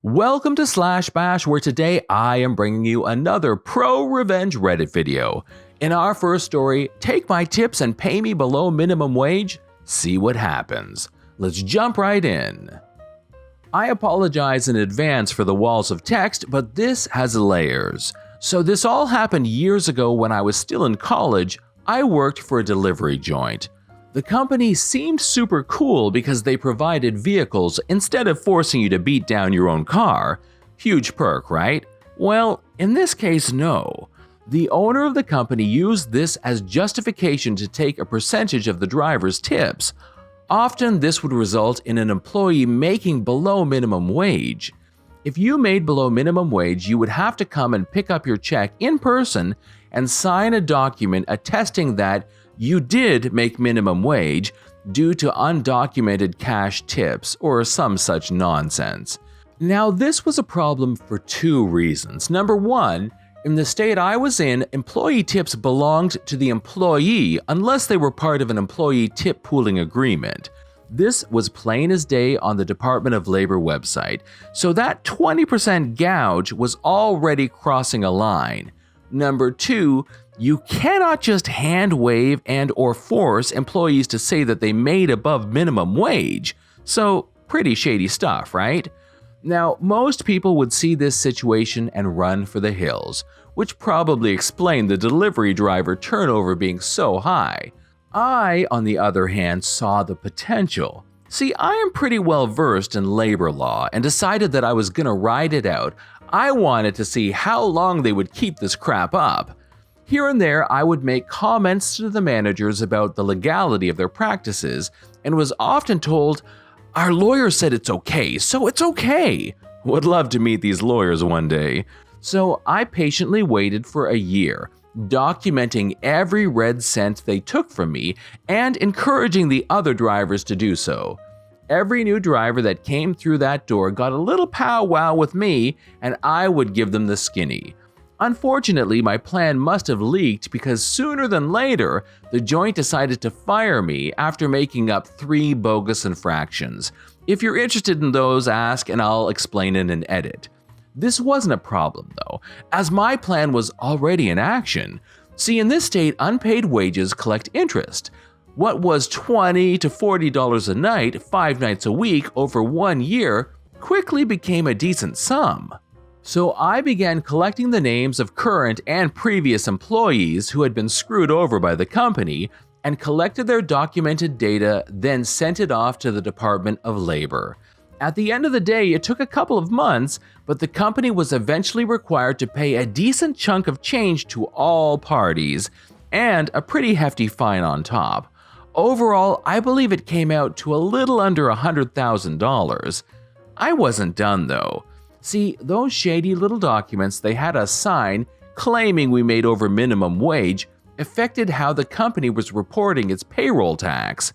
Welcome to Slash Bash, where today I am bringing you another pro-revenge Reddit video. In our first story, take my tips and pay me below minimum wage? See what happens. Let's jump right in. I apologize in advance for the walls of text, but this has layers. So this all happened years ago when I was still in college. I worked for a delivery joint. The company seemed super cool because they provided vehicles instead of forcing you to beat down your own car. Huge perk, right? Well, in this case, no. The owner of the company used this as justification to take a percentage of the driver's tips. Often this would result in an employee making below minimum wage. If you made below minimum wage, you would have to come and pick up your check in person and sign a document attesting that you did make minimum wage due to undocumented cash tips or some such nonsense. Now, this was a problem for two reasons. Number one, in the state I was in, employee tips belonged to the employee unless they were part of an employee tip pooling agreement. This was plain as day on the Department of Labor website, so that 20% gouge was already crossing a line. Number two, you cannot just hand wave and or force employees to say that they made above minimum wage. So pretty shady stuff, right? Now, most people would see this situation and run for the hills, which probably explained the delivery driver turnover being so high. I, on the other hand, saw the potential. See, I am pretty well versed in labor law and decided that I was gonna ride it out. I wanted to see how long they would keep this crap up. Here and there, I would make comments to the managers about the legality of their practices and was often told, "Our lawyer said it's okay, so it's okay." Would love to meet these lawyers one day. So I patiently waited for a year, documenting every red cent they took from me and encouraging the other drivers to do so. Every new driver that came through that door got a little powwow with me, and I would give them the skinny. Unfortunately, my plan must have leaked because sooner than later, the joint decided to fire me after making up 3 bogus infractions. If you're interested in those, ask and I'll explain in an edit. This wasn't a problem though, as my plan was already in action. See, in this state, unpaid wages collect interest. What was $20 to $40 a night, 5 nights a week over 1 year, quickly became a decent sum. So I began collecting the names of current and previous employees who had been screwed over by the company and collected their documented data, then sent it off to the Department of Labor. At the end of the day, it took a couple of months, but the company was eventually required to pay a decent chunk of change to all parties, and a pretty hefty fine on top. Overall, I believe it came out to a little under $100,000. I wasn't done though. See, those shady little documents they had us sign claiming we made over minimum wage affected how the company was reporting its payroll tax.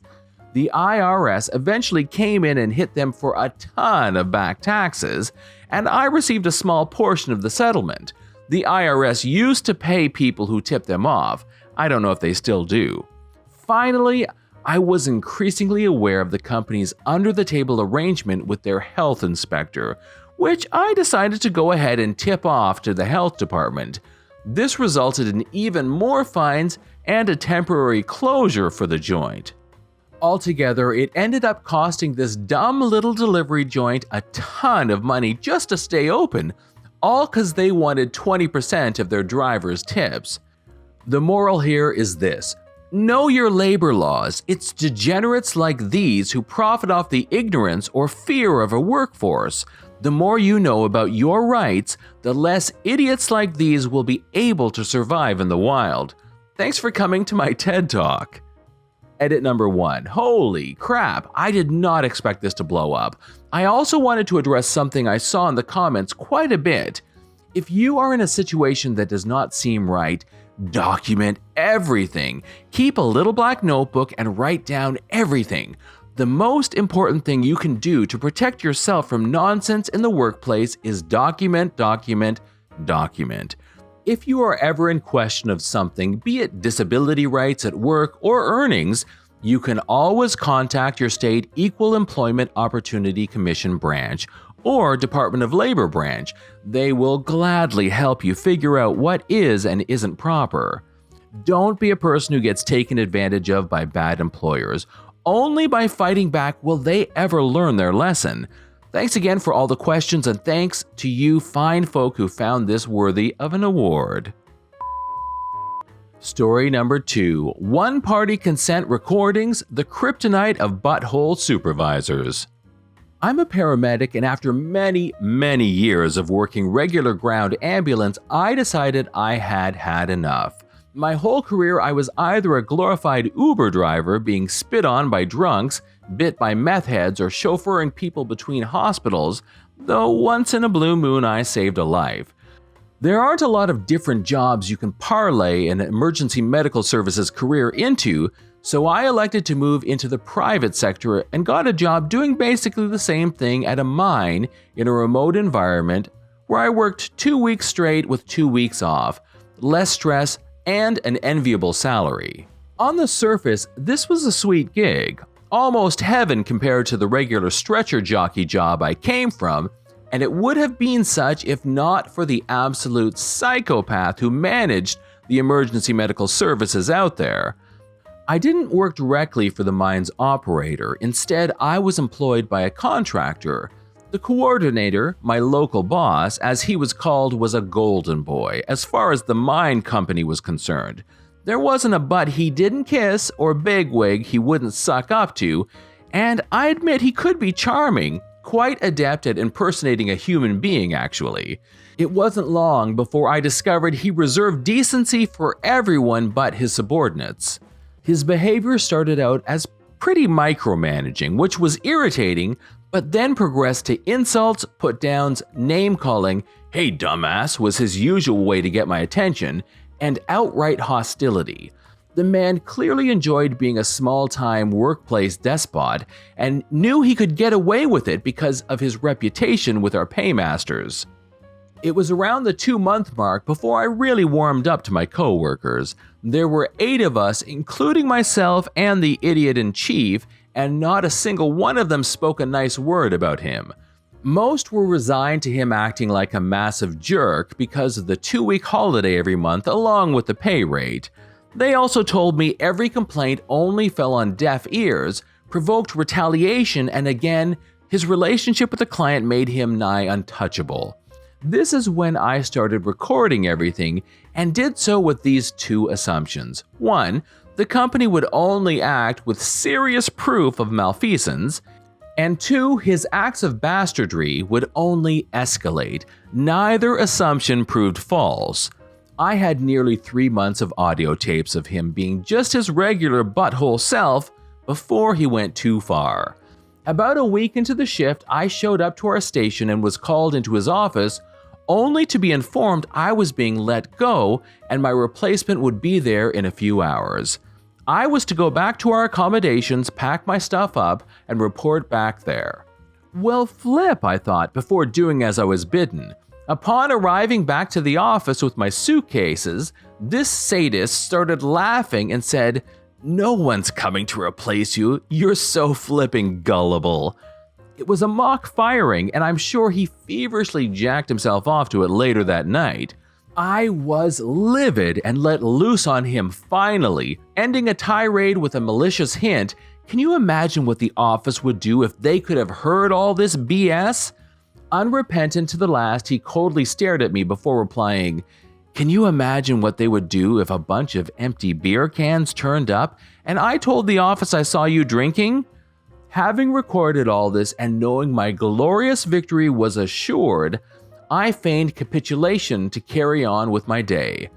The IRS eventually came in and hit them for a ton of back taxes, and I received a small portion of the settlement. The IRS used to pay people who tipped them off. I don't know if they still do. Finally, I was increasingly aware of the company's under-the-table arrangement with their health inspector, which I decided to go ahead and tip off to the health department. This resulted in even more fines and a temporary closure for the joint. Altogether, it ended up costing this dumb little delivery joint a ton of money just to stay open, all because they wanted 20% of their drivers' tips. The moral here is this: know your labor laws. It's degenerates like these who profit off the ignorance or fear of a workforce. The more you know about your rights, the less idiots like these will be able to survive in the wild. Thanks for coming to my TED Talk. Edit number 1. Holy crap, I did not expect this to blow up. I also wanted to address something I saw in the comments quite a bit. If you are in a situation that does not seem right, document everything. Keep a little black notebook and write down everything. The most important thing you can do to protect yourself from nonsense in the workplace is document, document, document. If you are ever in question of something, be it disability rights at work or earnings, you can always contact your state Equal Employment Opportunity Commission branch or Department of Labor branch. They will gladly help you figure out what is and isn't proper. Don't be a person who gets taken advantage of by bad employers. Only by fighting back will they ever learn their lesson. Thanks again for all the questions, and thanks to you fine folk who found this worthy of an award. Story number 2. One-party consent recordings, the kryptonite of butthole supervisors. I'm a paramedic, and after many years of working regular ground ambulance, I decided I had had enough. My whole career, I was either a glorified Uber driver being spit on by drunks, bit by meth heads, or chauffeuring people between hospitals, though once in a blue moon I saved a life. There aren't a lot of different jobs you can parlay an emergency medical services career into, so I elected to move into the private sector and got a job doing basically the same thing at a mine in a remote environment where I worked 2 weeks straight with 2 weeks off, less stress, and an enviable salary. On the surface, this was a sweet gig, almost heaven compared to the regular stretcher jockey job I came from, and it would have been such if not for the absolute psychopath who managed the emergency medical services out there. I didn't work directly for the mine's operator. Instead, I was employed by a contractor. The coordinator, my local boss, as he was called, was a golden boy as far as the mine company was concerned. There wasn't a butt he didn't kiss or bigwig he wouldn't suck up to, and I admit he could be charming, quite adept at impersonating a human being actually. It wasn't long before I discovered he reserved decency for everyone but his subordinates. His behavior started out as pretty micromanaging, which was irritating, but then progressed to insults, put-downs, name-calling, "Hey dumbass" was his usual way to get my attention, and outright hostility. The man clearly enjoyed being a small-time workplace despot and knew he could get away with it because of his reputation with our paymasters. It was around the 2-month mark before I really warmed up to my co-workers. There were 8 of us, including myself and the idiot-in-chief, and not a single one of them spoke a nice word about him. Most were resigned to him acting like a massive jerk because of the 2-week holiday every month along with the pay rate. They also told me every complaint only fell on deaf ears, provoked retaliation, and again, his relationship with the client made him nigh untouchable. This is when I started recording everything and did so with these 2 assumptions. 1, the company would only act with serious proof of malfeasance, and 2, his acts of bastardry would only escalate. Neither assumption proved false. I had nearly 3 months of audio tapes of him being just his regular butthole self before he went too far. About a week into the shift, I showed up to our station and was called into his office, only to be informed I was being let go and my replacement would be there in a few hours. I was to go back to our accommodations, pack my stuff up, and report back there. Well, flip, I thought, before doing as I was bidden. Upon arriving back to the office with my suitcases, this sadist started laughing and said, "No one's coming to replace you. You're so flipping gullible." It was a mock firing, and I'm sure he feverishly jacked himself off to it later that night. I was livid and let loose on him finally, ending a tirade with a malicious hint. Can you imagine what the office would do if they could have heard all this BS? Unrepentant to the last, he coldly stared at me before replying, "Can you imagine what they would do if a bunch of empty beer cans turned up and I told the office I saw you drinking?" Having recorded all this and knowing my glorious victory was assured, I feigned capitulation to carry on with my day.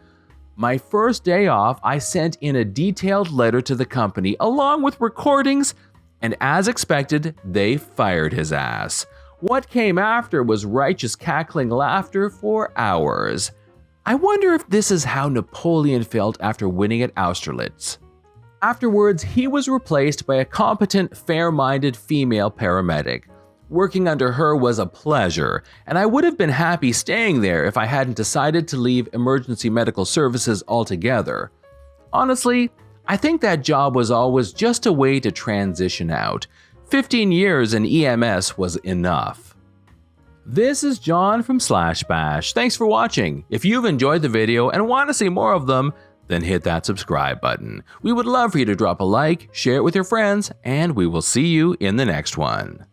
My first day off, I sent in a detailed letter to the company along with recordings, and as expected, they fired his ass. What came after was righteous cackling laughter for hours. I wonder if this is how Napoleon felt after winning at Austerlitz. Afterwards, he was replaced by a competent, fair-minded female paramedic. Working under her was a pleasure, and I would have been happy staying there if I hadn't decided to leave emergency medical services altogether. Honestly, I think that job was always just a way to transition out. 15 years in EMS was enough. This is John from Slash Bash. Thanks for watching. If you've enjoyed the video and want to see more of them, then hit that subscribe button. We would love for you to drop a like, share it with your friends, and we will see you in the next one.